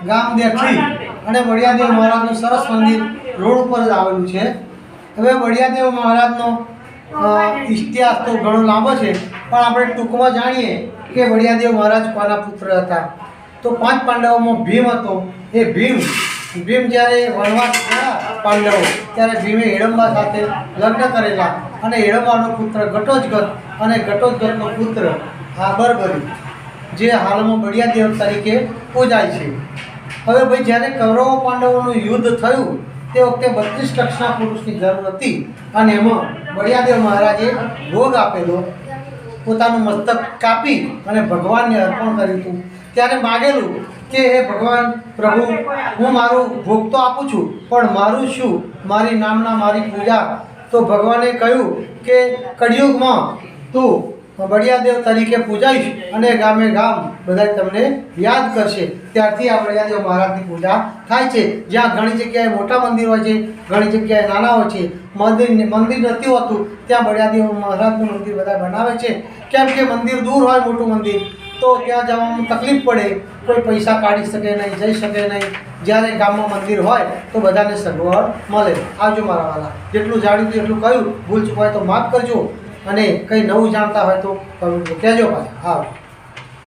ગામ દેઠી અને બળિયાદેવ મહારાજનું સરસ મંદિર રોડ ઉપર જ આવેલું છે। હવે બળિયાદેવ મહારાજનો ઇતિહાસ તો ઘણો લાંબો છે, પણ આપણે ટૂંકમાં જાણીએ કે બળિયાદેવ મહારાજ કોના પુત્ર હતા। તો 5 પાંડવોમાં ભીમ હતો। એ ભીમ જ્યારે વનવાસ ગયા પાંડવો, ત્યારે ભીમે હિડમ્બા સાથે લગ્ન કરેલા અને હિડમ્બાનો પુત્ર ઘટોત્કચ અને ઘટોત્કચનો પુત્ર બર્બરી, જે હાલમાં બળિયાદેવ તરીકે પૂજાય છે। હવે ભાઈ, જ્યારે કૌરવો પાંડવોનું યુદ્ધ થયું તે વખતે 32 લક્ષના પુરુષની જરૂર હતી અને એમાં બળિયાદેવ મહારાજે ભોગ આપેલો, પોતાનું મસ્તક કાપી અને ભગવાનને અર્પણ કર્યું હતું। ત્યારે માગેલું કે હે ભગવાન પ્રભુ, હું મારું ભોગ તો આપું છું, પણ મારું શું, મારી નામના મારી પૂજા। તો ભગવાને કહ્યું કે કળિયુગમાં તું બળિયાદેવ તરીકે પૂજાઈશ અને ગામે ગામ બધા તમને યાદ કરશે। ત્યારથી આ બળિયાદેવ મહારાજની પૂજા થાય છે। જ્યાં ઘણી જગ્યાએ મોટા મંદિર હોય છે, ઘણી જગ્યાએ નાના હોય છે। મંદિર નથી હોતું ત્યાં બળિયાદેવ મહારાજનું મંદિર બધા બનાવે છે, કેમ કે મંદિર દૂર હોય, મોટું મંદિર, તો ત્યાં જવામાં તકલીફ પડે, કોઈ પૈસા કાઢી શકે નહીં, જઈ શકે નહીં। જ્યારે ગામમાં મંદિર હોય તો બધાને સગવડ મળે। આવજો મારા વાલા, જેટલું જાણ્યું એટલું કહ્યું, ભૂલ ચૂક હોય તો માફ કરજો, અને કંઈ નવું જાણતા હોય તો કહેજો ભાઈ। આવો।